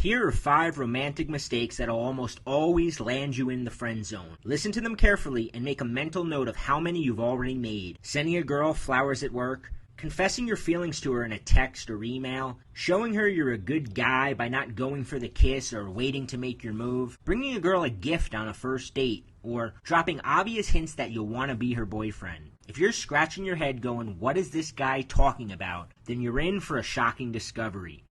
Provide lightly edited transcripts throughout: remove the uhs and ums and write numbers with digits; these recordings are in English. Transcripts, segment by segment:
Here are 5 romantic mistakes that'll almost always land you in the friend zone. Listen to them carefully and make a mental note of how many you've already made. Sending a girl flowers at work, confessing your feelings to her in a text or email, showing her you're a good guy by not going for the kiss or waiting to make your move, bringing a girl a gift on a first date, or dropping obvious hints that you'll want to be her boyfriend. If you're scratching your head going, "What is this guy talking about?" then you're in for a shocking discovery.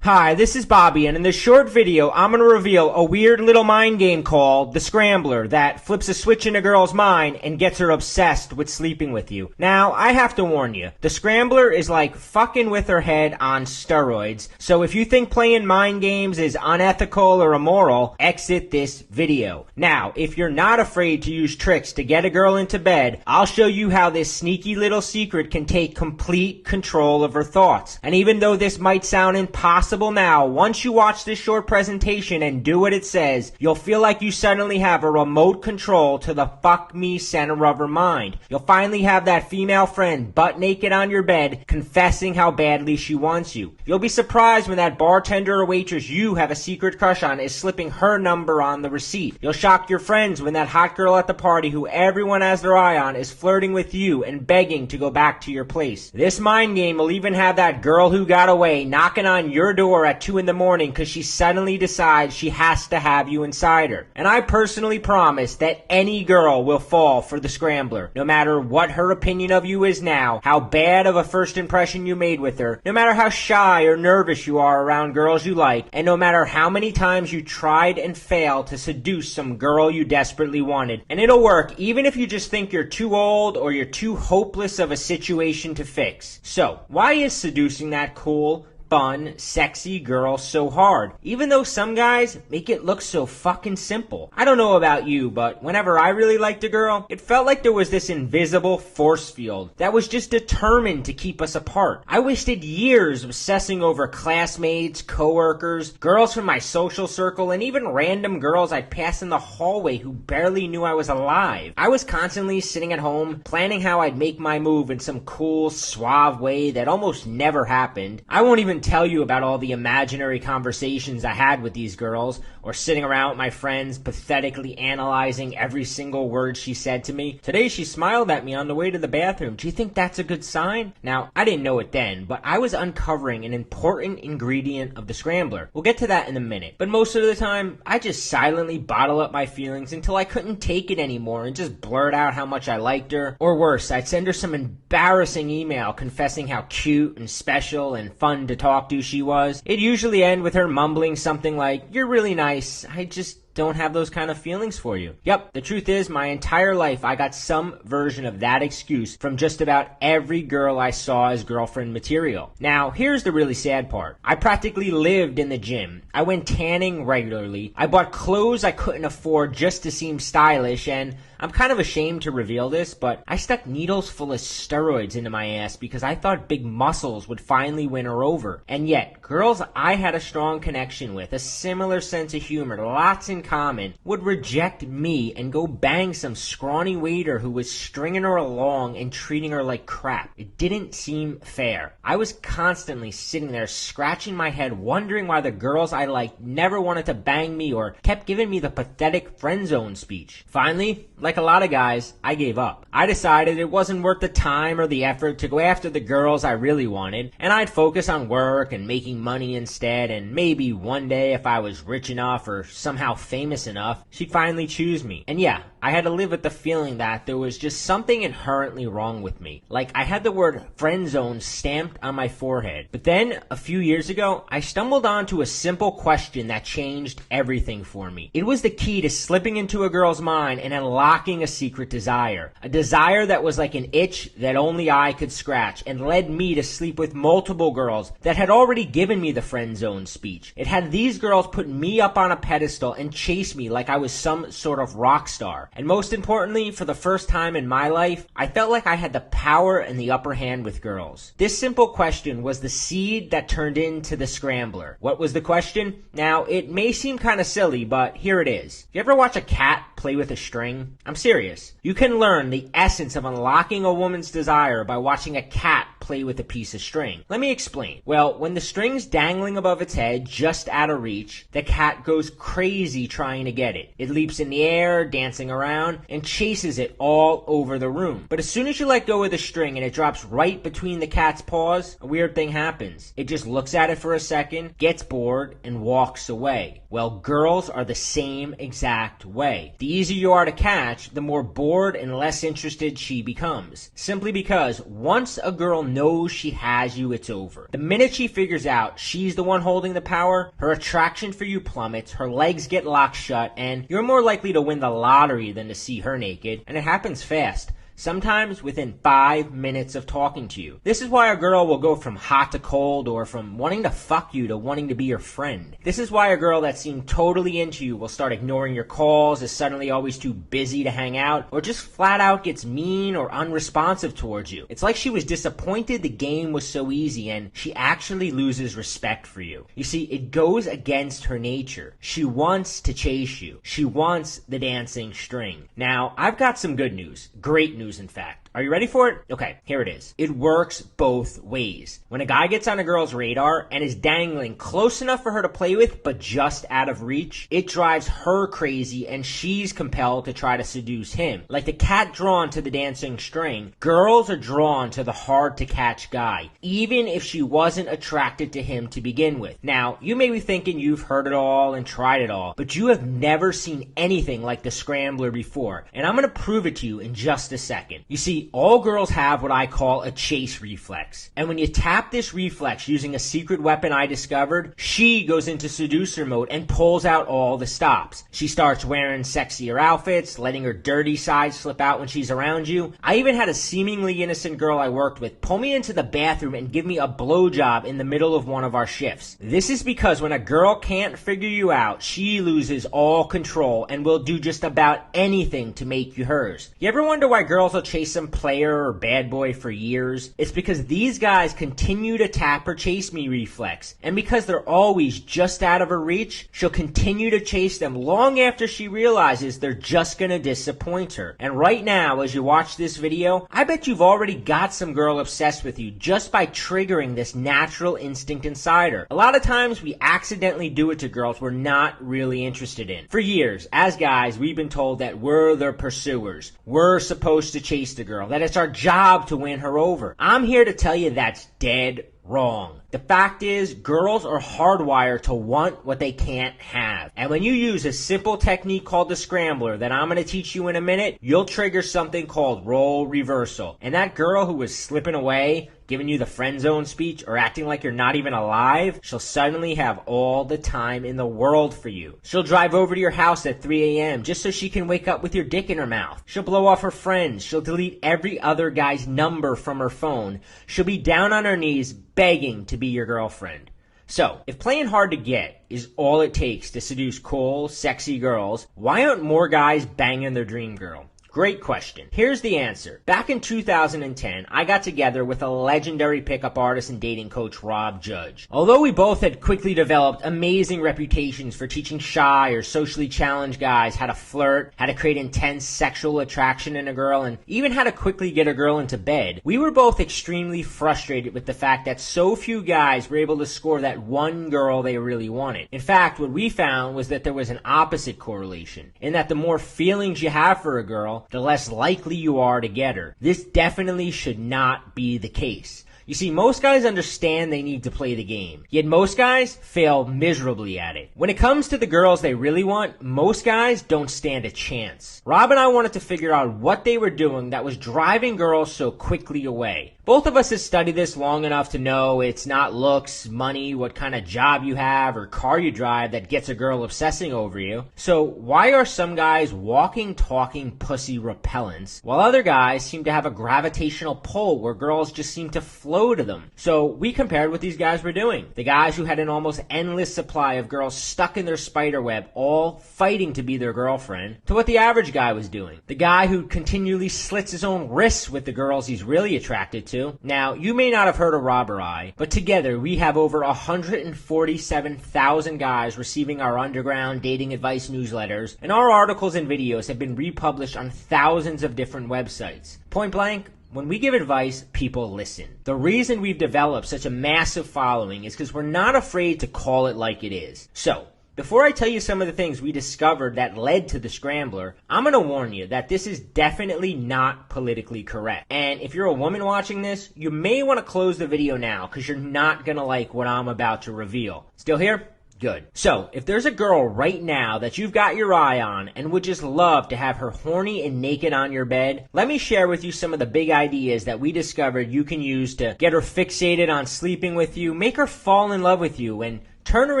Hi, this is Bobby, and in this short video, I'm going to reveal a weird little mind game called The Scrambler that flips a switch in a girl's mind and gets her obsessed with sleeping with you. Now, I have to warn you, The Scrambler is like fucking with her head on steroids, so if you think playing mind games is unethical or immoral, exit this video. Now, if you're not afraid to use tricks to get a girl into bed, I'll show you how this sneaky little secret can take complete control of her thoughts. And even though this might sound impossible now, once you watch this short presentation and do what it says, you'll feel like you suddenly have a remote control to the fuck me center of her mind. You'll finally have that female friend butt naked on your bed confessing how badly she wants you. You'll be surprised when that bartender or waitress you have a secret crush on is slipping her number on the receipt. You'll shock your friends when that hot girl at the party who everyone has their eye on is flirting with you and begging to go back to your place. This mind game will even have that girl who got away knocking on your door at 2 in the morning because she suddenly decides she has to have you inside her. And I personally promise that any girl will fall for the Scrambler, no matter what her opinion of you is now, how bad of a first impression you made with her, no matter how shy or nervous you are around girls you like, and no matter how many times you tried and failed to seduce some girl you desperately wanted. And it'll work even if you just think you're too old or you're too hopeless of a situation to fix. So, why is seducing that cool, fun, sexy girl so hard, even though some guys make it look so fucking simple? I don't know about you, but whenever I really liked a girl, it felt like there was this invisible force field that was just determined to keep us apart. I wasted years obsessing over classmates, coworkers, girls from my social circle, and even random girls I'd pass in the hallway who barely knew I was alive. I was constantly sitting at home, planning how I'd make my move in some cool, suave way that almost never happened. I won't even tell you about all the imaginary conversations I had with these girls, or sitting around with my friends pathetically analyzing every single word she said to me. Today she smiled at me on the way to the bathroom. Do you think that's a good sign? Now, I didn't know it then, but I was uncovering an important ingredient of the Scrambler. We'll get to that in a minute. But most of the time, I just silently bottle up my feelings until I couldn't take it anymore and just blurt out how much I liked her. Or worse, I'd send her some embarrassing email confessing how cute and special and fun to talk to she was. It'd usually end with her mumbling something like, "You're really nice. I just don't have those kind of feelings for you." Yep, the truth is, my entire life I got some version of that excuse from just about every girl I saw as girlfriend material. Now, here's the really sad part. I practically lived in the gym. I went tanning regularly. I bought clothes I couldn't afford just to seem stylish, and I'm kind of ashamed to reveal this, but I stuck needles full of steroids into my ass because I thought big muscles would finally win her over. And yet, girls I had a strong connection with, a similar sense of humor, lots in common, would reject me and go bang some scrawny waiter who was stringing her along and treating her like crap. It didn't seem fair. I was constantly sitting there scratching my head wondering why the girls I liked never wanted to bang me or kept giving me the pathetic friend zone speech. Finally, like a lot of guys, I gave up. I decided it wasn't worth the time or the effort to go after the girls I really wanted, and I'd focus on work and making money instead, and maybe one day if I was rich enough or somehow famous enough, she'd finally choose me. And yeah, I had to live with the feeling that there was just something inherently wrong with me. Like I had the word friend zone stamped on my forehead. But then, a few years ago, I stumbled onto a simple question that changed everything for me. It was the key to slipping into a girl's mind and unlocking a secret desire. A desire that was like an itch that only I could scratch and led me to sleep with multiple girls that had already given me the friend zone speech. It had these girls put me up on a pedestal and chase me like I was some sort of rock star. And most importantly, for the first time in my life, I felt like I had the power and the upper hand with girls. This simple question was the seed that turned into the Scrambler. What was the question? Now, it may seem kind of silly, but here it is. You ever watch a cat play with a string? I'm serious. You can learn the essence of unlocking a woman's desire by watching a cat play play with a piece of string. Let me explain. Well, when the string's dangling above its head, just out of reach, the cat goes crazy trying to get it. It leaps in the air, dancing around, and chases it all over the room. But as soon as you let go of the string and it drops right between the cat's paws, a weird thing happens. It just looks at it for a second, gets bored, and walks away. Well, girls are the same exact way. The easier you are to catch, the more bored and less interested she becomes. Simply because once a girl knows she has you, it's over. The minute she figures out she's the one holding the power, her attraction for you plummets, her legs get locked shut, and you're more likely to win the lottery than to see her naked. And it happens fast. Sometimes within 5 minutes of talking to you. This is why a girl will go from hot to cold, or from wanting to fuck you to wanting to be your friend. This is why a girl that seemed totally into you will start ignoring your calls, is suddenly always too busy to hang out, or just flat out gets mean or unresponsive towards you. It's like she was disappointed the game was so easy and she actually loses respect for you. You see, it goes against her nature. She wants to chase you. She wants the dancing string. Now, I've got some good news. Great news, in fact. Are you ready for it? Okay, here it is. It works both ways. When a guy gets on a girl's radar and is dangling close enough for her to play with, but just out of reach, it drives her crazy and she's compelled to try to seduce him. Like the cat drawn to the dancing string, girls are drawn to the hard-to-catch guy, even if she wasn't attracted to him to begin with. Now, you may be thinking you've heard it all and tried it all, but you have never seen anything like the Scrambler before, and I'm going to prove it to you in just a second. You see, all girls have what I call a chase reflex. And when you tap this reflex using a secret weapon I discovered, she goes into seducer mode and pulls out all the stops. She starts wearing sexier outfits, letting her dirty side slip out when she's around you. I even had a seemingly innocent girl I worked with pull me into the bathroom and give me a blowjob in the middle of one of our shifts. This is because when a girl can't figure you out, she loses all control and will do just about anything to make you hers. You ever wonder why girls will chase some player or bad boy for years? It's because these guys continue to tap her chase me reflex, and because they're always just out of her reach, she'll continue to chase them long after she realizes they're just gonna disappoint her. And right now, as you watch this video, I bet you've already got some girl obsessed with you just by triggering this natural instinct inside her. A lot of times we accidentally do it to girls we're not really interested in. For years, as guys, we've been told that we're the pursuers. We're supposed to chase the girl, that it's our job to win her over. I'm here to tell you that's dead wrong. The fact is, girls are hardwired to want what they can't have. And when you use a simple technique called the Scrambler that I'm going to teach you in a minute, you'll trigger something called role reversal. And that girl who was slipping away, giving you the friend zone speech, or acting like you're not even alive, she'll suddenly have all the time in the world for you. She'll drive over to your house at 3 a.m. just so she can wake up with your dick in her mouth. She'll blow off her friends. She'll delete every other guy's number from her phone. She'll be down on her knees begging to be your girlfriend. So, if playing hard to get is all it takes to seduce cool, sexy girls, why aren't more guys banging their dream girl? Great question. Here's the answer. Back in 2010, I got together with a legendary pickup artist and dating coach, Rob Judge. Although we both had quickly developed amazing reputations for teaching shy or socially challenged guys how to flirt, how to create intense sexual attraction in a girl, and even how to quickly get a girl into bed, we were both extremely frustrated with the fact that so few guys were able to score that one girl they really wanted. In fact, what we found was that there was an opposite correlation, in that the more feelings you have for a girl, the less likely you are to get her. This definitely should not be the case. You see, most guys understand they need to play the game, yet most guys fail miserably at it. When it comes to the girls they really want, most guys don't stand a chance. Rob and I wanted to figure out what they were doing that was driving girls so quickly away. Both of us have studied this long enough to know it's not looks, money, what kind of job you have, or car you drive that gets a girl obsessing over you. So why are some guys walking, talking pussy repellents, while other guys seem to have a gravitational pull where girls just seem to flow to them? So we compared what these guys were doing. The guys who had an almost endless supply of girls stuck in their spider web, all fighting to be their girlfriend, to what the average guy was doing. The guy who continually slits his own wrists with the girls he's really attracted to. Now, you may not have heard of Rob or I, but together we have over 147,000 guys receiving our underground dating advice newsletters, and our articles and videos have been republished on thousands of different websites. Point blank, when we give advice, people listen. The reason we've developed such a massive following is because we're not afraid to call it like it is. So, before I tell you some of the things we discovered that led to the Scrambler, I'm going to warn you that this is definitely not politically correct. And if you're a woman watching this, you may want to close the video now because you're not going to like what I'm about to reveal. Still here? Good. So, if there's a girl right now that you've got your eye on and would just love to have her horny and naked on your bed, let me share with you some of the big ideas that we discovered you can use to get her fixated on sleeping with you, make her fall in love with you, and turn her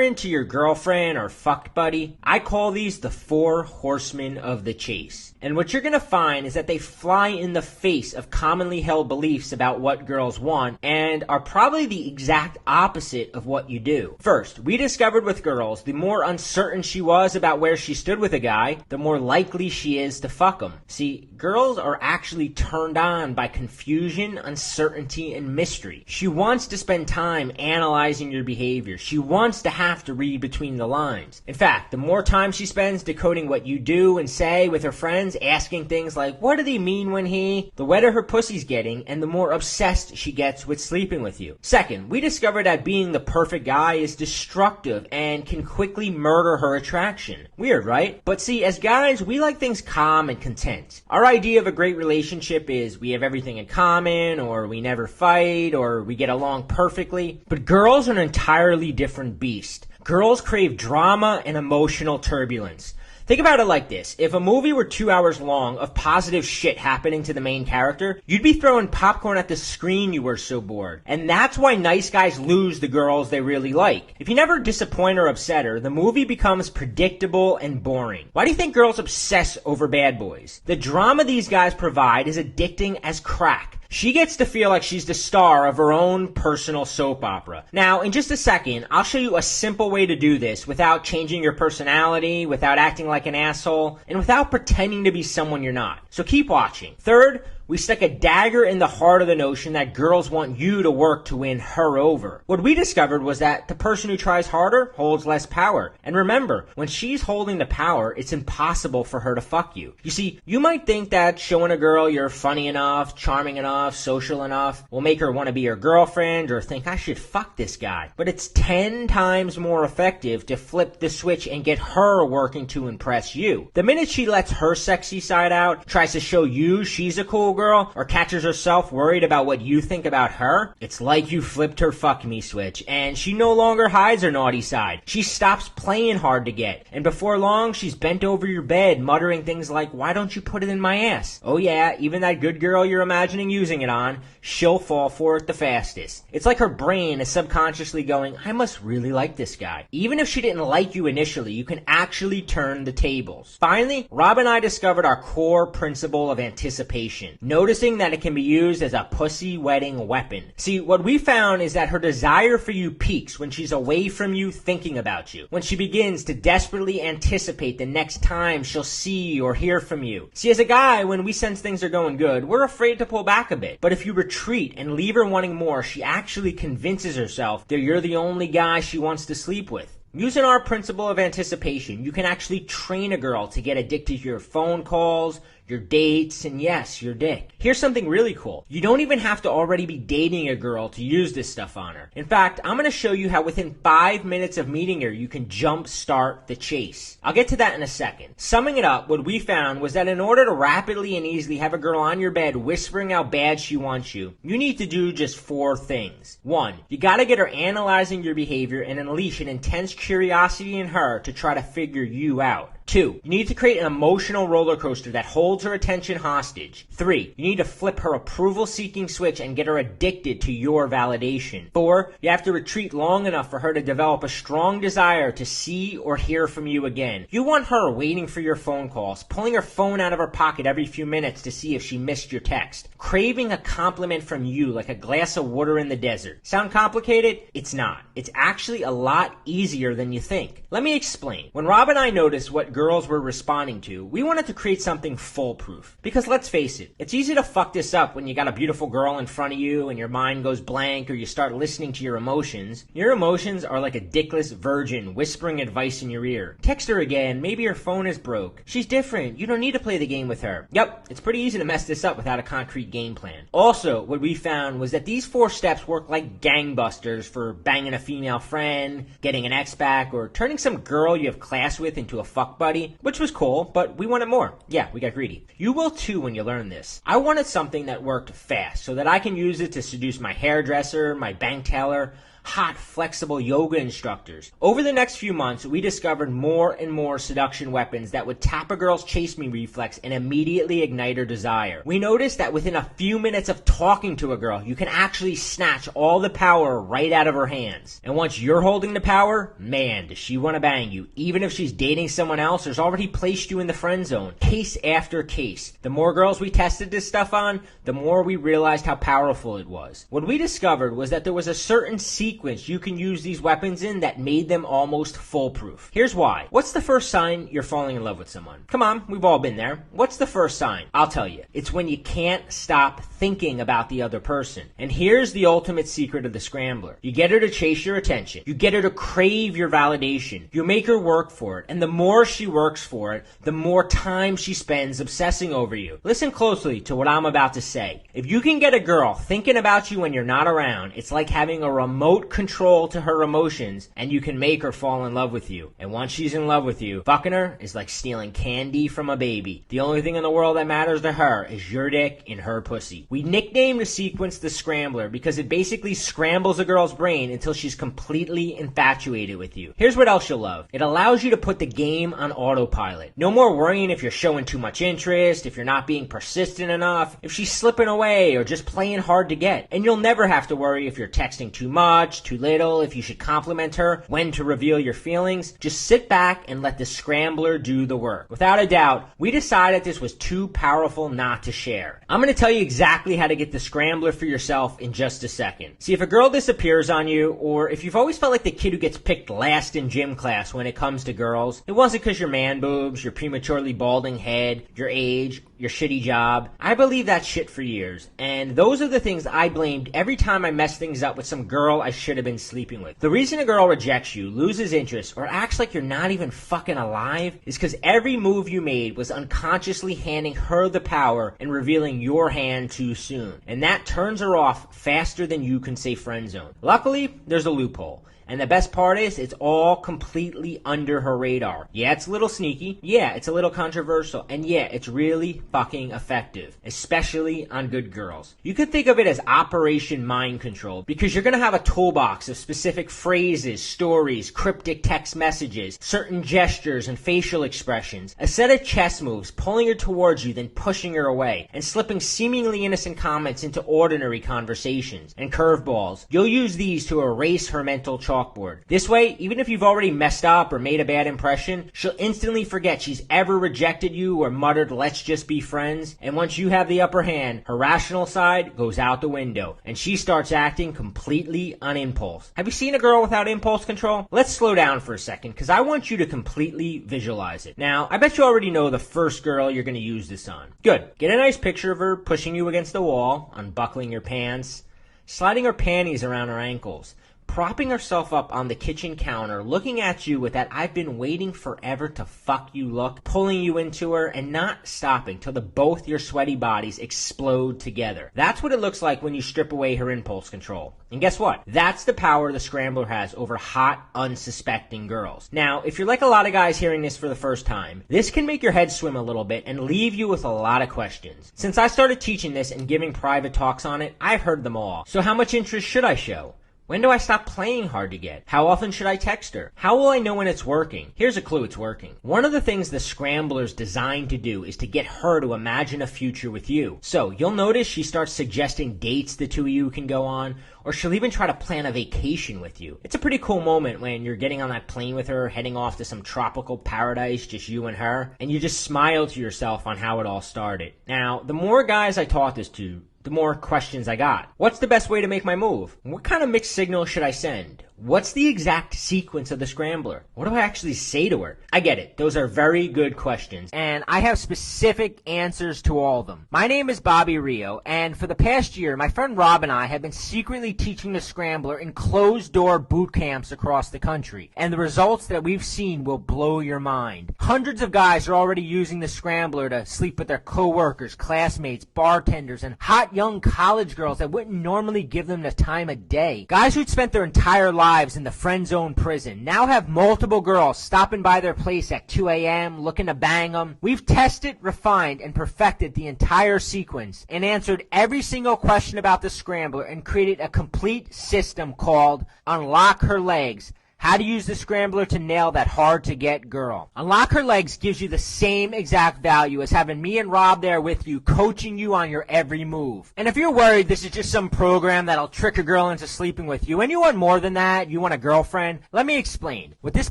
into your girlfriend or fuck buddy. I call these the 4 horsemen of the chase. And what you're going to find is that they fly in the face of commonly held beliefs about what girls want and are probably the exact opposite of what you do. First, we discovered with girls, the more uncertain she was about where she stood with a guy, the more likely she is to fuck him. See, girls are actually turned on by confusion, uncertainty, and mystery. She wants to spend time analyzing your behavior. She wants to have to read between the lines. In fact, the more time she spends decoding what you do and say with her friends, asking things like, what did he mean when he, the wetter her pussy's getting, and the more obsessed she gets with sleeping with you. Second, we discovered that being the perfect guy is destructive and can quickly murder her attraction. Weird, right? But see, as guys, we like things calm and content. Our idea of a great relationship is we have everything in common, or we never fight, or we get along perfectly. But girls are an entirely different beast. Girls crave drama and emotional turbulence. Think about it like this. If a movie were 2 hours long of positive shit happening to the main character, you'd be throwing popcorn at the screen, you were so bored. And that's why nice guys lose the girls they really like. If you never disappoint or upset her, the movie becomes predictable and boring. Why do you think girls obsess over bad boys? The drama these guys provide is addicting as crack. She gets to feel like she's the star of her own personal soap opera. Now, in just a second, I'll show you a simple way to do this without changing your personality, without acting like an asshole, and without pretending to be someone you're not. So keep watching. Third, we stuck a dagger in the heart of the notion that girls want you to work to win her over. What we discovered was that the person who tries harder holds less power. And remember, when she's holding the power, it's impossible for her to fuck you. You see, you might think that showing a girl you're funny enough, charming enough, social enough will make her want to be your girlfriend or think I should fuck this guy. But it's 10 times more effective to flip the switch and get her working to impress you. The minute she lets her sexy side out, tries to show you she's a cool girl, or catches herself worried about what you think about her, it's like you flipped her fuck me switch, and she no longer hides her naughty side. She stops playing hard to get, and before long, she's bent over your bed, muttering things like, why don't you put it in my ass? Oh yeah, even that good girl you're imagining using it on, she'll fall for it the fastest. It's like her brain is subconsciously going, I must really like this guy. Even if she didn't like you initially, you can actually turn the tables. Finally, Rob and I discovered our core principle of anticipation, noticing that it can be used as a pussy-wetting weapon. See, what we found is that her desire for you peaks when she's away from you thinking about you, when she begins to desperately anticipate the next time she'll see or hear from you. See, as a guy, when we sense things are going good, we're afraid to pull back a bit. But if you retreat and leave her wanting more, she actually convinces herself that you're the only guy she wants to sleep with. Using our principle of anticipation, you can actually train a girl to get addicted to your phone calls, your dates, and yes, your dick. Here's something really cool. You don't even have to already be dating a girl to use this stuff on her. In fact, I'm going to show you how within 5 minutes of meeting her, you can jump start the chase. I'll get to that in a second. Summing it up, what we found was that in order to rapidly and easily have a girl on your bed whispering how bad she wants you, you need to do just 4 things. 1, you got to get her analyzing your behavior and unleash an intense curiosity in her to try to figure you out. 2, you need to create an emotional roller coaster that holds her attention hostage. 3, you need to flip her approval-seeking switch and get her addicted to your validation. 4, you have to retreat long enough for her to develop a strong desire to see or hear from you again. You want her waiting for your phone calls, pulling her phone out of her pocket every few minutes to see if she missed your text, craving a compliment from you like a glass of water in the desert. Sound complicated? It's not. It's actually a lot easier than you think. Let me explain. When Rob and I noticed what what girls were responding to, we wanted to create something foolproof. Because let's face it, it's easy to fuck this up when you got a beautiful girl in front of you and your mind goes blank or you start listening to your emotions. Your emotions are like a dickless virgin whispering advice in your ear. Text her again, maybe her phone is broke. She's different, you don't need to play the game with her. Yep, it's pretty easy to mess this up without a concrete game plan. Also, what we found was that these 4 steps work like gangbusters for banging a female friend, getting an ex back, or turning some girl you have class with into a fuck buddy, which was cool, but we wanted more. Yeah, we got greedy. You will too when you learn this. I wanted something that worked fast so that I can use it to seduce my hairdresser, my bank teller, hot, flexible yoga instructors. Over the next few months, we discovered more and more seduction weapons that would tap a girl's chase me reflex and immediately ignite her desire. We noticed that within a few minutes of talking to a girl, you can actually snatch all the power right out of her hands. And once you're holding the power, man, does she want to bang you. Even if she's dating someone else or has already placed you in the friend zone. Case after case. The more girls we tested this stuff on, the more we realized how powerful it was. What we discovered was that there was a certain sequence you can use these weapons in that made them almost foolproof. Here's why. What's the first sign you're falling in love with someone? Come on, we've all been there. What's the first sign? I'll tell you. It's when you can't stop thinking about the other person. And here's the ultimate secret of the scrambler. You get her to chase your attention. You get her to crave your validation. You make her work for it. And the more she works for it, the more time she spends obsessing over you. Listen closely to what I'm about to say. If you can get a girl thinking about you when you're not around, it's like having a remote control to her emotions, and you can make her fall in love with you. And once she's in love with you, fucking her is like stealing candy from a baby. The only thing in the world that matters to her is your dick in her pussy. We nicknamed the sequence the Scrambler because it basically scrambles a girl's brain until she's completely infatuated with you. Here's what else you'll love. It allows you to put the game on autopilot. No more worrying if you're showing too much interest, if you're not being persistent enough, if she's slipping away or just playing hard to get. And you'll never have to worry if you're texting too much, too little, if you should compliment her, when to reveal your feelings. Just sit back and let the Scrambler do the work. Without a doubt, we decided this was too powerful not to share. I'm going to tell you exactly how to get the Scrambler for yourself in just a second. See, if a girl disappears on you, or if you've always felt like the kid who gets picked last in gym class when it comes to girls, it wasn't because your man boobs, your prematurely balding head, your age, your shitty job. I believe that shit for years, and those are the things I blamed every time I messed things up with some girl I should have been sleeping with. The reason a girl rejects you, loses interest, or acts like you're not even fucking alive is because every move you made was unconsciously handing her the power and revealing your hand too soon. And that turns her off faster than you can say friend zone. Luckily, there's a loophole. And the best part is, it's all completely under her radar. Yeah, it's a little sneaky. Yeah, it's a little controversial. And yeah, it's really fucking effective. Especially on good girls. You could think of it as Operation Mind Control, because you're going to have a toolbox of specific phrases, stories, cryptic text messages, certain gestures and facial expressions, a set of chess moves, pulling her towards you, then pushing her away, and slipping seemingly innocent comments into ordinary conversations, and curveballs. You'll use these to erase her mental chalkboard. This way, even if you've already messed up or made a bad impression, she'll instantly forget she's ever rejected you or muttered, "Let's just be friends." And once you have the upper hand, her rational side goes out the window, and she starts acting completely on impulse. Have you seen a girl without impulse control? Let's slow down for a second, because I want you to completely visualize it. Now, I bet you already know the first girl you're going to use this on. Good. Get a nice picture of her pushing you against the wall, unbuckling your pants, sliding her panties around her ankles, propping herself up on the kitchen counter, looking at you with that "I've been waiting forever to fuck you" look, pulling you into her and not stopping till both your sweaty bodies explode together. That's what it looks like when you strip away her impulse control. And guess what? That's the power the Scrambler has over hot, unsuspecting girls. Now, if you're like a lot of guys hearing this for the first time, this can make your head swim a little bit and leave you with a lot of questions. Since I started teaching this and giving private talks on it, I've heard them all. So how much interest should I show? When do I stop playing hard to get? How often should I text her? How will I know when it's working? Here's a clue it's working. One of the things the Scrambler's designed to do is to get her to imagine a future with you. So you'll notice she starts suggesting dates the two of you can go on, or she'll even try to plan a vacation with you. It's a pretty cool moment when you're getting on that plane with her, heading off to some tropical paradise, just you and her, and you just smile to yourself on how it all started. Now, the more guys I taught this to, the more questions I got. What's the best way to make my move? What kind of mixed signal should I send? What's the exact sequence of the scrambler? What do I actually say to her? I get it. Those are very good questions, and I have specific answers to all of them. My name is Bobby Rio, and for the past year, my friend Rob and I have been secretly teaching the scrambler in closed-door boot camps across the country, and the results that we've seen will blow your mind. Hundreds of guys are already using the scrambler to sleep with their coworkers, classmates, bartenders, and hot young college girls that wouldn't normally give them the time of day. Guys who'd spent their entire lives in the friend zone prison now have multiple girls stopping by their place at 2 a.m. looking to bang them. We've tested, refined, and perfected the entire sequence and answered every single question about the scrambler and created a complete system called Unlock Her Legs. How to use the scrambler to nail that hard-to-get girl. Unlock Her Legs gives you the same exact value as having me and Rob there with you, coaching you on your every move. And if you're worried this is just some program that'll trick a girl into sleeping with you, and you want more than that, you want a girlfriend, let me explain. What this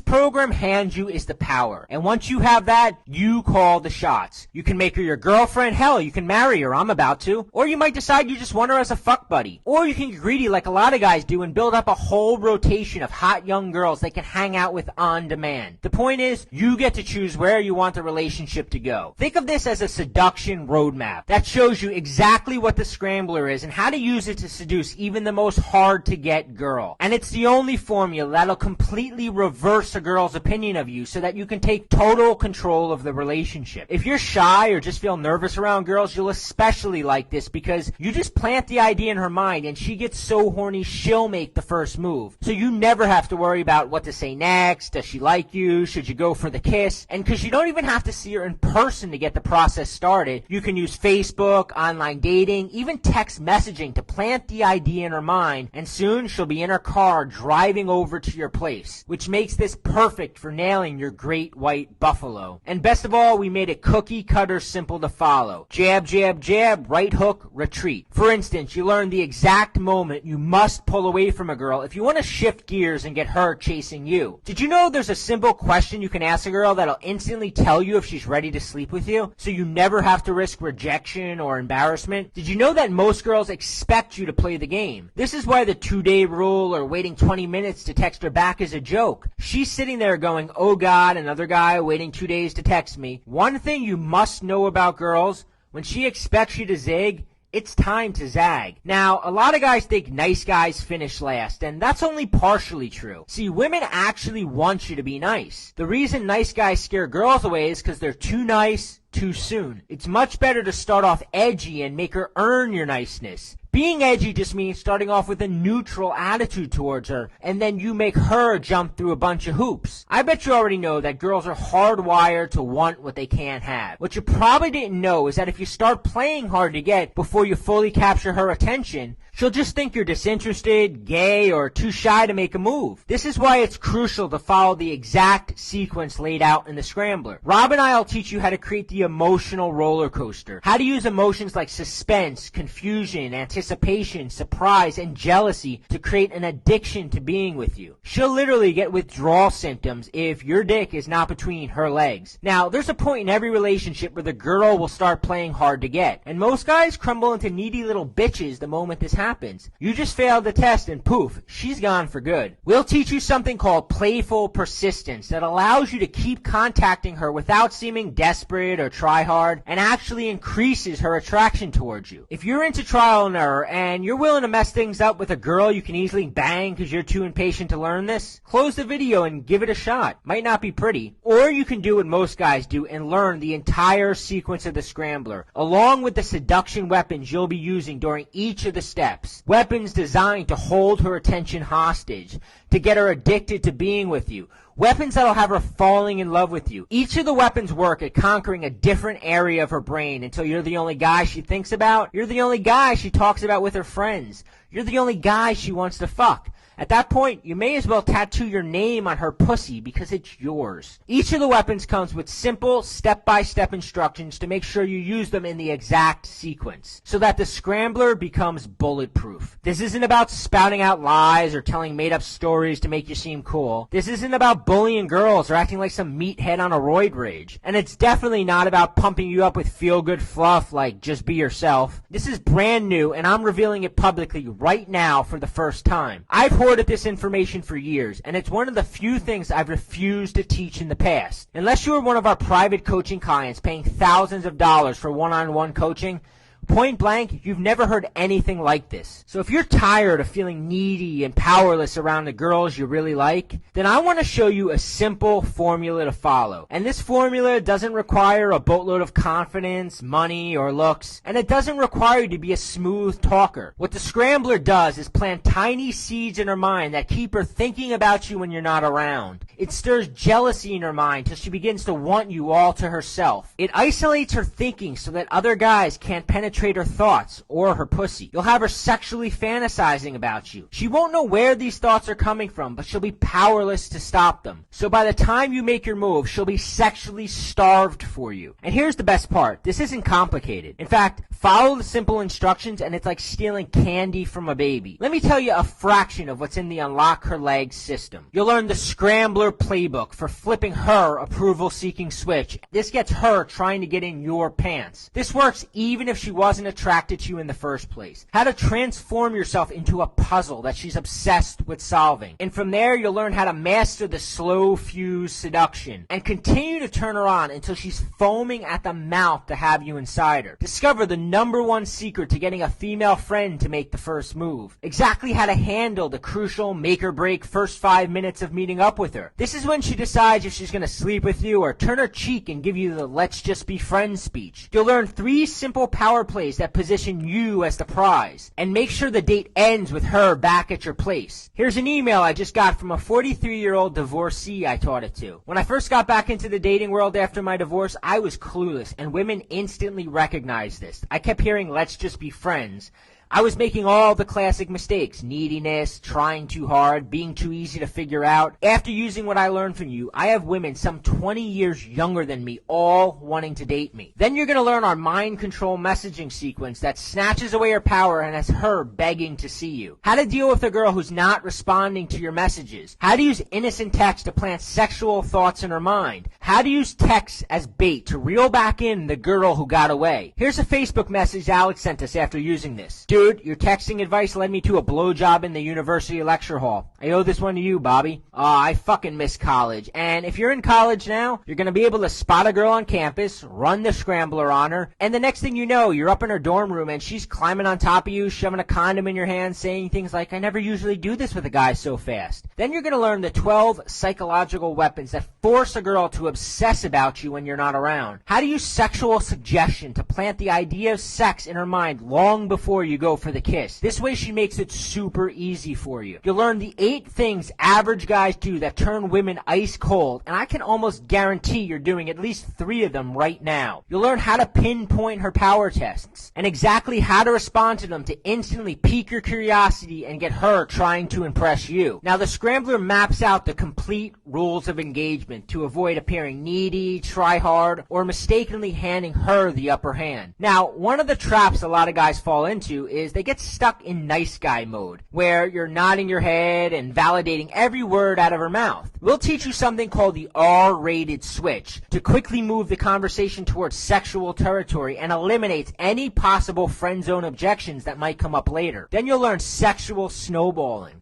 program hands you is the power. And once you have that, you call the shots. You can make her your girlfriend, hell, you can marry her, I'm about to. Or you might decide you just want her as a fuck buddy. Or you can get greedy like a lot of guys do and build up a whole rotation of hot young girls they can hang out with on demand. The point is, you get to choose where you want the relationship to go. Think of this as a seduction roadmap that shows you exactly what the scrambler is and how to use it to seduce even the most hard-to-get girl. And it's the only formula that'll completely reverse a girl's opinion of you so that you can take total control of the relationship. If you're shy or just feel nervous around girls, you'll especially like this because you just plant the idea in her mind and she gets so horny she'll make the first move. So you never have to worry about what to say next. Does she like you? Should you go for the kiss? And because you don't even have to see her in person to get the process started, you can use Facebook, online dating, even text messaging to plant the idea in her mind, and soon she'll be in her car driving over to your place, which makes this perfect for nailing your great white buffalo. And best of all, we made it cookie cutter simple to follow. Jab, jab, jab, right hook, retreat. For instance, you learn the exact moment you must pull away from a girl if you want to shift gears and get her chasing you. Did you know there's a simple question you can ask a girl that'll instantly tell you if she's ready to sleep with you, so you never have to risk rejection or embarrassment? Did you know that most girls expect you to play the game? This is why the 2-day rule or waiting 20 minutes to text her back is a joke. She's sitting there going, oh God, another guy waiting 2 days to text me. One thing you must know about girls, when she expects you to zig, it's time to zag. Now, a lot of guys think nice guys finish last, and that's only partially true. See, women actually want you to be nice. The reason nice guys scare girls away is because they're too nice too soon. It's much better to start off edgy and make her earn your niceness. Being edgy just means starting off with a neutral attitude towards her, and then you make her jump through a bunch of hoops. I bet you already know that girls are hardwired to want what they can't have. What you probably didn't know is that if you start playing hard to get before you fully capture her attention, she'll just think you're disinterested, gay, or too shy to make a move. This is why it's crucial to follow the exact sequence laid out in the scrambler. Rob and I will teach you how to create the emotional roller coaster, how to use emotions like suspense, confusion, anticipation, surprise, and jealousy to create an addiction to being with you. She'll literally get withdrawal symptoms if your dick is not between her legs. Now, there's a point in every relationship where the girl will start playing hard to get, and most guys crumble into needy little bitches the moment this happens. You just failed the test and poof, she's gone for good. We'll teach you something called playful persistence that allows you to keep contacting her without seeming desperate or try hard, and actually increases her attraction towards you. If you're into trial and error and you're willing to mess things up with a girl you can easily bang because you're too impatient to learn this, close the video and give it a shot. Might not be pretty. Or you can do what most guys do and learn the entire sequence of the scrambler, along with the seduction weapons you'll be using during each of the steps. Weapons designed to hold her attention hostage, to get her addicted to being with you. Weapons that'll have her falling in love with you. Each of the weapons work at conquering a different area of her brain until you're the only guy she thinks about. You're the only guy she talks about with her friends. You're the only guy she wants to fuck. At that point, you may as well tattoo your name on her pussy because it's yours. Each of the weapons comes with simple, step-by-step instructions to make sure you use them in the exact sequence, so that the scrambler becomes bulletproof. This isn't about spouting out lies or telling made-up stories to make you seem cool. This isn't about about bullying girls or acting like some meathead on a roid rage. And it's definitely not about pumping you up with feel-good fluff like just be yourself. This is brand new, and I'm revealing it publicly right now for the first time. I've hoarded this information for years, and it's one of the few things I've refused to teach in the past. Unless you are one of our private coaching clients paying thousands of dollars for one-on-one coaching, point blank, you've never heard anything like this. So if you're tired of feeling needy and powerless around the girls you really like, then I want to show you a simple formula to follow. And this formula doesn't require a boatload of confidence, money, or looks. And it doesn't require you to be a smooth talker. What the Scrambler does is plant tiny seeds in her mind that keep her thinking about you when you're not around. It stirs jealousy in her mind till she begins to want you all to herself. It isolates her thinking so that other guys can't penetrate her thoughts or her pussy. You'll have her sexually fantasizing about you. She won't know where these thoughts are coming from, but she'll be powerless to stop them. So by the time you make your move, she'll be sexually starved for you. And here's the best part. This isn't complicated. In fact, follow the simple instructions and it's like stealing candy from a baby. Let me tell you a fraction of what's in the Unlock Her Legs system. You'll learn the Scrambler playbook for flipping her approval-seeking switch. This gets her trying to get in your pants. This works even if she wasn't attracted to you in the first place. How to transform yourself into a puzzle that she's obsessed with solving. And from there, you'll learn how to master the slow fuse seduction and continue to turn her on until she's foaming at the mouth to have you inside her. Discover the #1 secret to getting a female friend to make the first move. Exactly how to handle the crucial make or break first 5 minutes of meeting up with her. This is when she decides if she's going to sleep with you or turn her cheek and give you the let's just be friends speech. You'll learn 3 simple power plays that position you as the prize, and make sure the date ends with her back at your place. Here's an email I just got from a 43-year-old divorcee I taught it to. When I first got back into the dating world after my divorce, I was clueless, and women instantly recognized this. I kept hearing, let's just be friends. I was making all the classic mistakes: neediness, trying too hard, being too easy to figure out. After using what I learned from you, I have women some 20 years younger than me all wanting to date me. Then you're going to learn our mind control messaging sequence that snatches away her power and has her begging to see you. How to deal with a girl who's not responding to your messages. How to use innocent text to plant sexual thoughts in her mind. How to use text as bait to reel back in the girl who got away. Here's a Facebook message Alex sent us after using this. Dude, your texting advice led me to a blowjob in the university lecture hall. I owe this one to you, Bobby. I fucking miss college. And if you're in college now, you're going to be able to spot a girl on campus, run the Scrambler on her, and the next thing you know, you're up in her dorm room and she's climbing on top of you, shoving a condom in your hand, saying things like, I never usually do this with a guy so fast. Then you're going to learn the 12 psychological weapons that force a girl to obsess about you when you're not around. How to use sexual suggestion to plant the idea of sex in her mind long before you go for the kiss. This way she makes it super easy for you. You'll learn the 8 things average guys do that turn women ice cold, and I can almost guarantee you're doing at least 3 of them right now. You'll learn how to pinpoint her power tests, and exactly how to respond to them to instantly pique your curiosity and get her trying to impress you. Now the Scrambler maps out the complete rules of engagement to avoid appearing needy, try hard, or mistakenly handing her the upper hand. Now, one of the traps a lot of guys fall into is they get stuck in nice guy mode, where you're nodding your head and validating every word out of her mouth. We'll teach you something called the R-rated switch to quickly move the conversation towards sexual territory and eliminates any possible friend zone objections that might come up later. Then you'll learn sexual snowballing.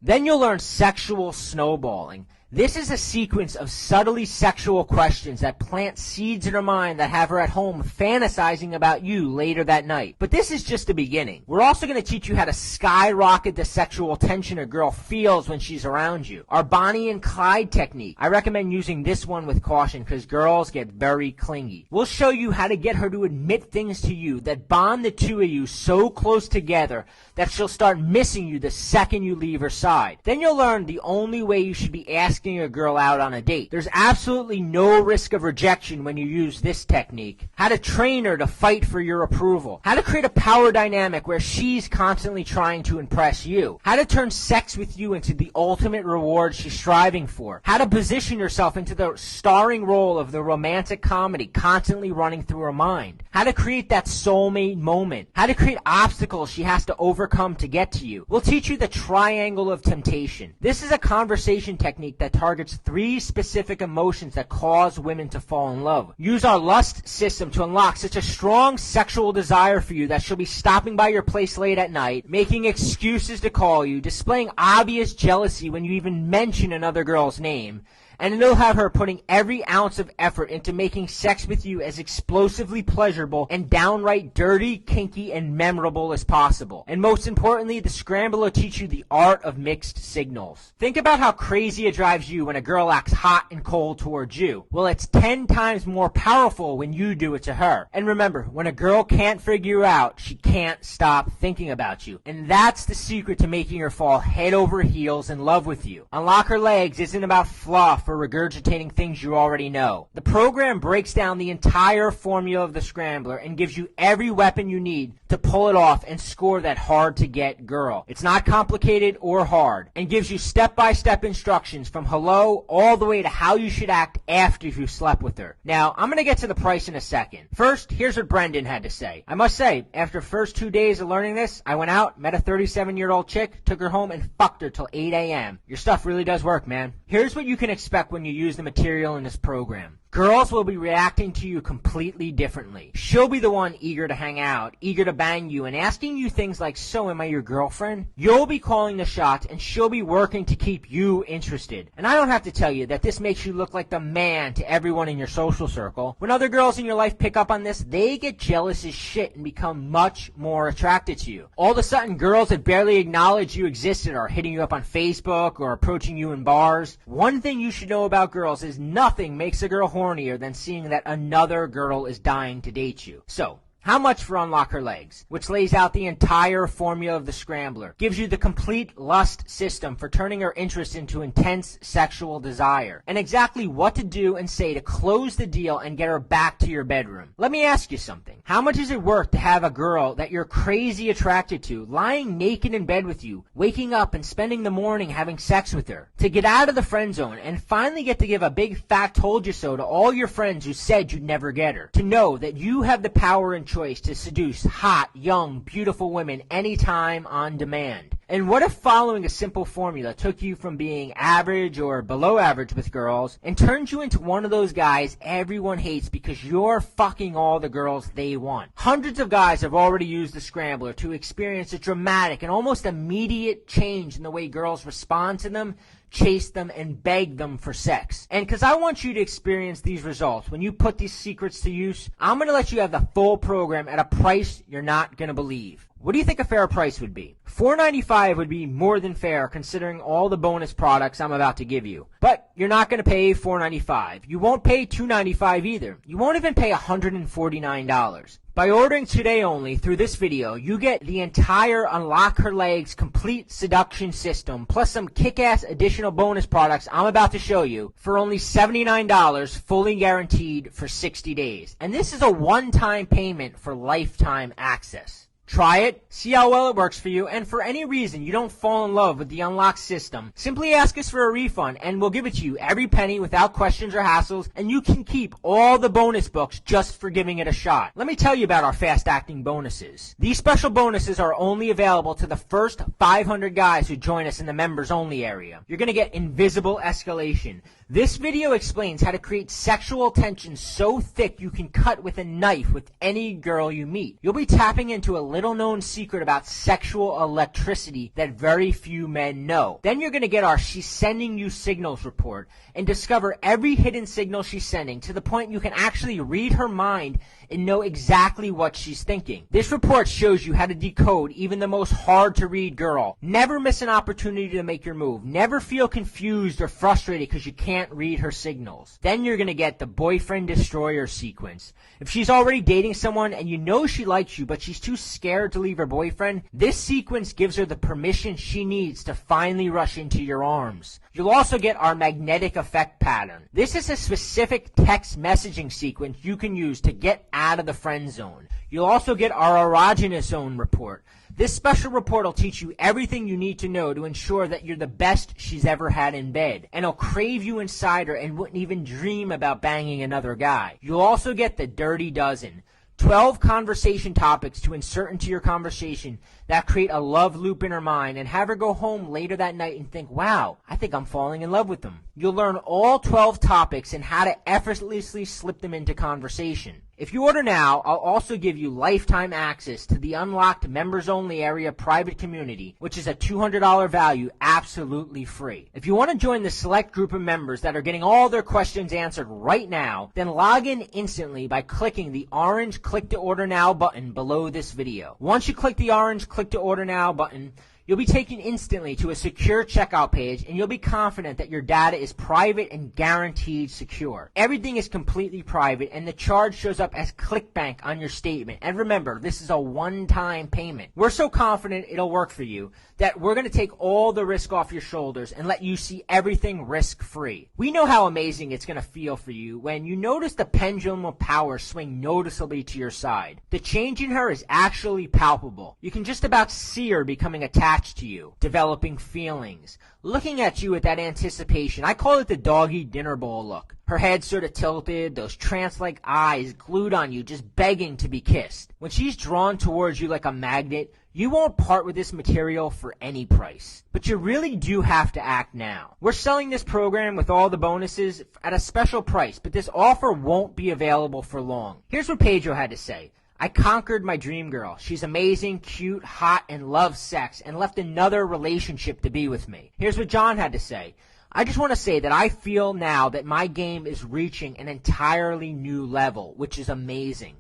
This is a sequence of subtly sexual questions that plant seeds in her mind that have her at home fantasizing about you later that night. But this is just the beginning. We're also going to teach you how to skyrocket the sexual tension a girl feels when she's around you. Our Bonnie and Clyde technique. I recommend using this one with caution because girls get very clingy. We'll show you how to get her to admit things to you that bond the two of you so close together that she'll start missing you the second you leave her side. Then you'll learn the only way you should be asking a girl out on a date. There's absolutely no risk of rejection when you use this technique. How to train her to fight for your approval. How to create a power dynamic where she's constantly trying to impress you. How to turn sex with you into the ultimate reward she's striving for. How to position yourself into the starring role of the romantic comedy constantly running through her mind. How to create that soulmate moment. How to create obstacles she has to overcome to get to you. We'll teach you the triangle of temptation. This is a conversation technique that that targets 3 specific emotions that cause women to fall in love. Use our lust system to unlock such a strong sexual desire for you that she'll be stopping by your place late at night, making excuses to call you, displaying obvious jealousy when you even mention another girl's name, and it'll have her putting every ounce of effort into making sex with you as explosively pleasurable and downright dirty, kinky, and memorable as possible. And most importantly, the Scrambler will teach you the art of mixed signals. Think about how crazy it drives you when a girl acts hot and cold towards you. Well, it's 10 times more powerful when you do it to her. And remember, when a girl can't figure you out, she can't stop thinking about you. And that's the secret to making her fall head over heels in love with you. Unlock Her Legs isn't about fluff or regurgitating things you already know. The program breaks down the entire formula of the Scrambler and gives you every weapon you need to pull it off and score that hard-to-get girl. It's not complicated or hard, and gives you step-by-step instructions from hello all the way to how you should act after you slept with her. Now, I'm going to get to the price in a second. First, here's what Brendan had to say. I must say, after the first 2 days of learning this, I went out, met a 37-year-old chick, took her home, and fucked her till 8 a.m. Your stuff really does work, man. Here's what you can expect when you use the material in this program. Girls will be reacting to you completely differently. She'll be the one eager to hang out, eager to bang you, and asking you things like, so am I your girlfriend? You'll be calling the shots, and she'll be working to keep you interested. And I don't have to tell you that this makes you look like the man to everyone in your social circle. When other girls in your life pick up on this, they get jealous as shit and become much more attracted to you. All of a sudden, girls that barely acknowledge you existed are hitting you up on Facebook or approaching you in bars. One thing you should know about girls is nothing makes a girl hornier than seeing that another girl is dying to date you. So, how much for Unlock Her Legs, which lays out the entire formula of the Scrambler, gives you the complete lust system for turning her interest into intense sexual desire, and exactly what to do and say to close the deal and get her back to your bedroom. Let me ask you something. How much is it worth to have a girl that you're crazy attracted to lying naked in bed with you, waking up and spending the morning having sex with her, to get out of the friend zone and finally get to give a big fat told you so to all your friends who said you'd never get her, to know that you have the power and choice to seduce hot, young, beautiful women anytime on demand? And what if following a simple formula took you from being average or below average with girls and turned you into one of those guys everyone hates because you're fucking all the girls they want? Hundreds of guys have already used the Scrambler to experience a dramatic and almost immediate change in the way girls respond to them, chase them, and beg them for sex. And because I want you to experience these results, when you put these secrets to use, I'm going to let you have the full program at a price you're not going to believe. What do you think a fair price would be? $4.95 would be more than fair considering all the bonus products I'm about to give you. But you're not going to pay $4.95. You won't pay $2.95 either. You won't even pay $149. By ordering today only through this video, you get the entire Unlock Her Legs complete seduction system plus some kick-ass additional bonus products I'm about to show you for only $79, fully guaranteed for 60 days. And this is a one-time payment for lifetime access. Try it, see how well it works for you, and for any reason you don't fall in love with the Unlock system, simply ask us for a refund and we'll give it to you every penny without questions or hassles, and you can keep all the bonus books just for giving it a shot. Let me tell you about our fast-acting bonuses. These special bonuses are only available to the first 500 guys who join us in the members-only area. You're going to get invisible escalation. This video explains how to create sexual tension so thick you can cut with a knife with any girl you meet. You'll be tapping into a little-known secret about sexual electricity that very few men know. Then you're going to get our She's Sending You Signals report and discover every hidden signal she's sending to the point you can actually read her mind and know exactly what she's thinking. This report shows you how to decode even the most hard-to-read girl. Never miss an opportunity to make your move. Never feel confused or frustrated because you can't read her signals. Then you're going to get the Boyfriend Destroyer sequence. If she's already dating someone and you know she likes you but she's too scared to leave her boyfriend, this sequence gives her the permission she needs to finally rush into your arms. You'll also get our magnetic effect pattern. This is a specific text messaging sequence you can use to get out of the friend zone. You'll also get our erogenous zone report. This special report will teach you everything you need to know to ensure that you're the best she's ever had in bed, and it'll crave you inside her and wouldn't even dream about banging another guy. You'll also get the Dirty Dozen. 12 conversation topics to insert into your conversation that create a love loop in her mind and have her go home later that night and think, wow, I think I'm falling in love with them. You'll learn all 12 topics and how to effortlessly slip them into conversation. If you order now, I'll also give you lifetime access to the unlocked members-only area private community, which is a $200 value absolutely free. If you want to join the select group of members that are getting all their questions answered right now, then log in instantly by clicking the orange Click to Order Now button below this video. Once you click the orange Click to Order Now button, you'll be taken instantly to a secure checkout page, and you'll be confident that your data is private and guaranteed secure. Everything is completely private, and the charge shows up as ClickBank on your statement. And remember, this is a one-time payment. We're so confident it'll work for you that we're going to take all the risk off your shoulders and let you see everything risk-free. We know how amazing it's going to feel for you when you notice the pendulum of power swing noticeably to your side. The change in her is actually palpable. You can just about see her becoming attached to you, developing feelings, looking at you with that anticipation. I call it the doggy dinner bowl look. Her head sort of tilted, those trance-like eyes glued on you, just begging to be kissed. When she's drawn towards you like a magnet, you won't part with this material for any price. But you really do have to act now. We're selling this program with all the bonuses at a special price, but this offer won't be available for long. Here's what Pedro had to say. I conquered my dream girl. She's amazing, cute, hot, and loves sex, and left another relationship to be with me. Here's what John had to say. I just want to say that I feel now that my game is reaching an entirely new level, which is amazing.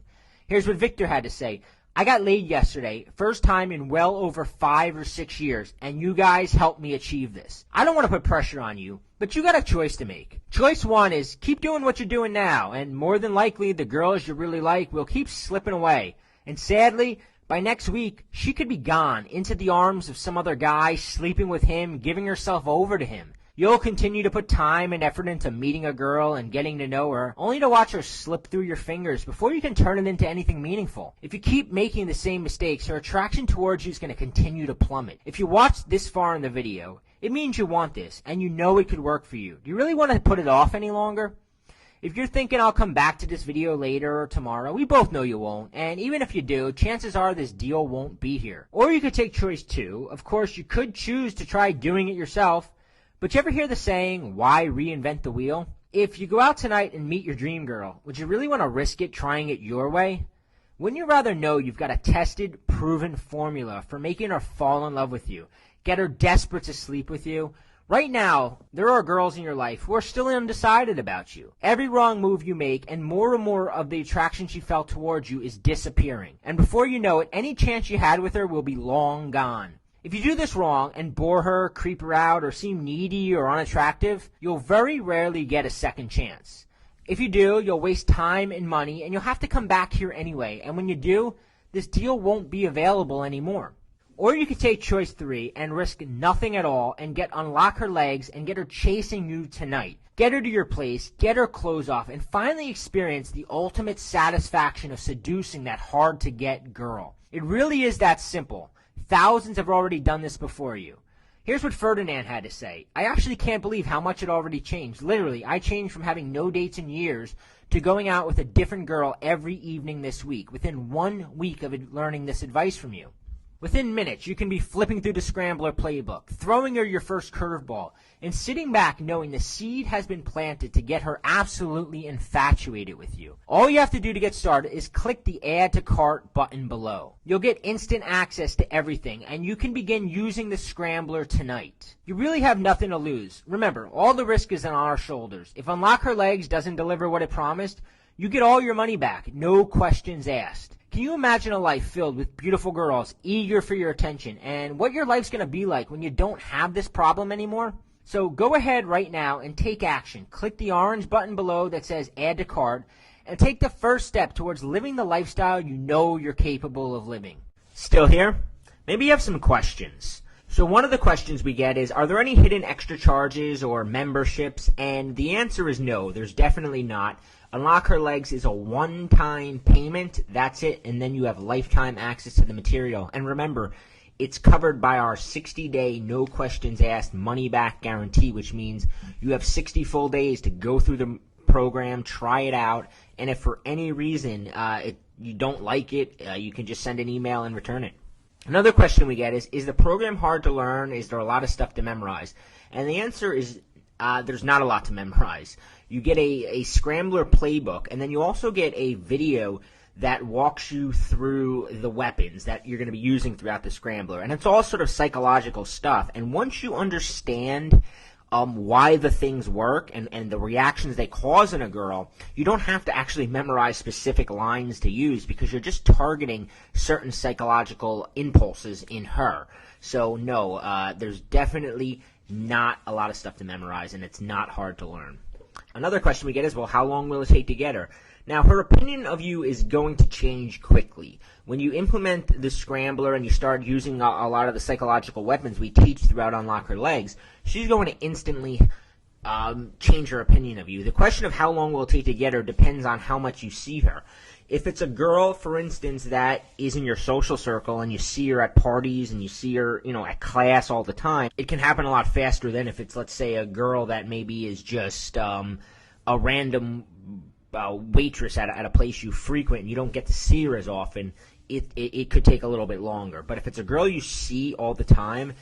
Here's what Victor had to say. I got laid yesterday, first time in well over 5 or 6 years, and you guys helped me achieve this. I don't want to put pressure on you, but you got a choice to make. Choice 1 is keep doing what you're doing now, and more than likely the girls you really like will keep slipping away. And sadly, by next week, she could be gone into the arms of some other guy, sleeping with him, giving herself over to him. You'll continue to put time and effort into meeting a girl and getting to know her, only to watch her slip through your fingers before you can turn it into anything meaningful. If you keep making the same mistakes, her attraction towards you is going to continue to plummet. If you watched this far in the video, it means you want this, and you know it could work for you. Do you really want to put it off any longer? If you're thinking I'll come back to this video later or tomorrow, we both know you won't, and even if you do, chances are this deal won't be here. Or you could take choice 2. Of course, you could choose to try doing it yourself. But you ever hear the saying, why reinvent the wheel? If you go out tonight and meet your dream girl, would you really want to risk it trying it your way? Wouldn't you rather know you've got a tested, proven formula for making her fall in love with you, get her desperate to sleep with you? Right now, there are girls in your life who are still undecided about you. Every wrong move you make and more of the attraction she felt towards you is disappearing. And before you know it, any chance you had with her will be long gone. If you do this wrong and bore her, creep her out, or seem needy or unattractive, you'll very rarely get a second chance. If you do, you'll waste time and money, and you'll have to come back here anyway. And when you do, this deal won't be available anymore. Or you could take choice 3 and risk nothing at all and unlock her legs and get her chasing you tonight. Get her to your place, get her clothes off, and finally experience the ultimate satisfaction of seducing that hard-to-get girl. It really is that simple. Thousands have already done this before you. Here's what Ferdinand had to say. I actually can't believe how much it already changed. Literally, I changed from having no dates in years to going out with a different girl every evening this week, within 1 week of learning this advice from you. Within minutes, you can be flipping through the Scrambler playbook, throwing her your first curveball, and sitting back knowing the seed has been planted to get her absolutely infatuated with you. All you have to do to get started is click the Add to Cart button below. You'll get instant access to everything, and you can begin using the Scrambler tonight. You really have nothing to lose. Remember, all the risk is on our shoulders. If Unlock Her Legs doesn't deliver what it promised, you get all your money back, no questions asked. Can you imagine a life filled with beautiful girls eager for your attention, and what your life's going to be like when you don't have this problem anymore? So go ahead right now and take action. Click the orange button below that says Add to Cart and take the first step towards living the lifestyle you know you're capable of living. Still here? Maybe you have some questions. So one of the questions we get is, are there any hidden extra charges or memberships? And the answer is no, there's definitely not. Unlock Her Legs is a one-time payment. That's it. And then you have lifetime access to the material. And remember, it's covered by our 60-day, no questions asked, money-back guarantee, which means you have 60 full days to go through the program, try it out, and if for any reason you don't like it, you can just send an email and return it. Another question we get is the program hard to learn? Is there a lot of stuff to memorize? And the answer is there's not a lot to memorize. You get a Scrambler playbook, and then you also get a video that walks you through the weapons that you're going to be using throughout the Scrambler. And it's all sort of psychological stuff. And once you understand why the things work and the reactions they cause in a girl, you don't have to actually memorize specific lines to use because you're just targeting certain psychological impulses in her. So no, there's definitely not a lot of stuff to memorize, and it's not hard to learn. Another question we get is, well, how long will it take to get her? Now, her opinion of you is going to change quickly. When you implement the Scrambler and you start using a lot of the psychological weapons we teach throughout Unlock Her Legs, she's going to instantly change her opinion of you. The question of how long will it take to get her depends on how much you see her. If it's a girl, for instance, that is in your social circle and you see her at parties and you see her, at class all the time, it can happen a lot faster than if it's, let's say, a girl that maybe is just a random waitress at a place you frequent and you don't get to see her as often. It could take a little bit longer. But if it's a girl you see all the time,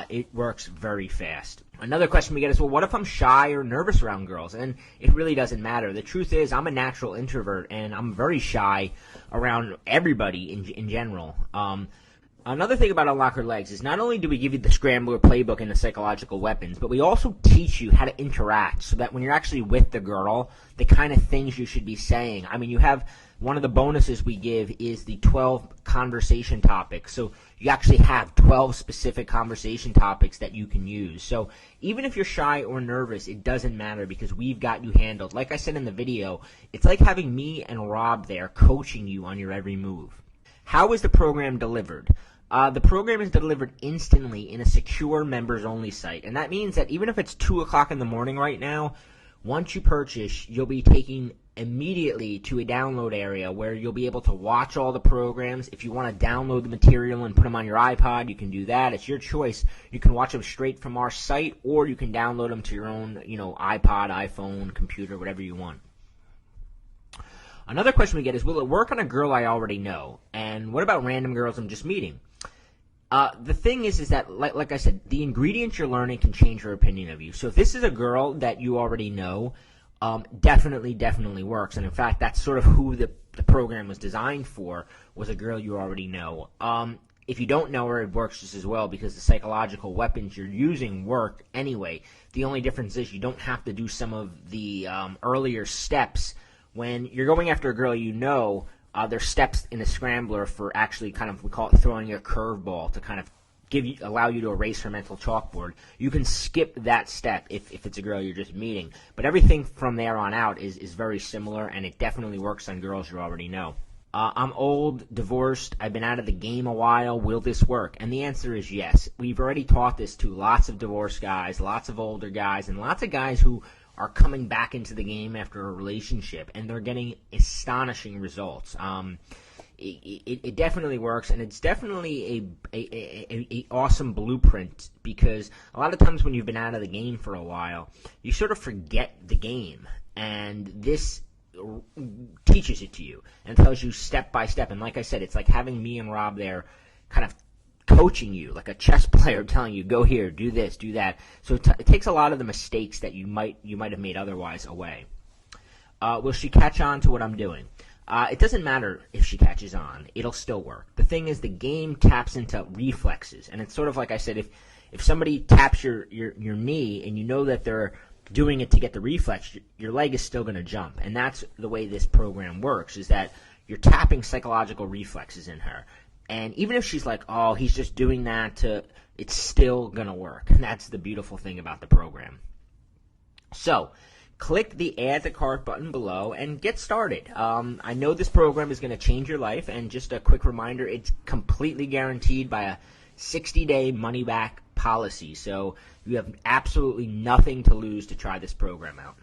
it works very fast. Another question we get is, well, what if I'm shy or nervous around girls? And it really doesn't matter. The truth is, I'm a natural introvert, and I'm very shy around everybody in general. Another thing about Unlock Her Legs is not only do we give you the Scrambler playbook and the psychological weapons, but we also teach you how to interact so that when you're actually with the girl, the kind of things you should be saying. I mean, you have one of the bonuses we give is the 12 conversation topics. So you actually have 12 specific conversation topics that you can use. So even if you're shy or nervous, it doesn't matter because we've got you handled. Like I said in the video, it's like having me and Rob there coaching you on your every move. How is the program delivered? The program is delivered instantly in a secure members-only site, and that means that even if it's 2 o'clock in the morning right now, once you purchase, you'll be taken immediately to a download area where you'll be able to watch all the programs. If you want to download the material and put them on your iPod, you can do that. It's your choice. You can watch them straight from our site, or you can download them to your own, iPod, iPhone, computer, whatever you want. Another question we get is, will it work on a girl I already know? And what about random girls I'm just meeting? The thing is that, like I said, the ingredients you're learning can change her opinion of you. So if this is a girl that you already know, definitely works. And in fact, that's sort of who the program was designed for, was a girl you already know. If you don't know her, it works just as well because the psychological weapons you're using work anyway. The only difference is you don't have to do some of the earlier steps. When you're going after a girl you know, there's steps in the Scrambler for actually kind of, we call it throwing a curveball to kind of allow you to erase her mental chalkboard. You can skip that step if it's a girl you're just meeting. But everything from there on out is very similar, and it definitely works on girls you already know. I'm old, divorced, I've been out of the game a while, will this work? And the answer is yes. We've already taught this to lots of divorced guys, lots of older guys, and lots of guys who are coming back into the game after a relationship, and they're getting astonishing results. It definitely works, and it's definitely a awesome blueprint because a lot of times when you've been out of the game for a while, you sort of forget the game, and this teaches it to you and tells you step by step. And like I said, it's like having me and Rob there kind of coaching you, like a chess player telling you, go here, do this, do that. So it takes a lot of the mistakes that you might have made otherwise away. Will she catch on to what I'm doing? It doesn't matter if she catches on. It'll still work. The thing is, the game taps into reflexes. And it's sort of like I said, if somebody taps your knee and you know that they're doing it to get the reflex, your leg is still going to jump. And that's the way this program works, is that you're tapping psychological reflexes in her. And even if she's like, oh, he's just doing that it's still going to work. And that's the beautiful thing about the program. So, click the Add to Cart button below and get started. I know this program is going to change your life, and just a quick reminder, it's completely guaranteed by a 60-day money-back policy. So you have absolutely nothing to lose to try this program out.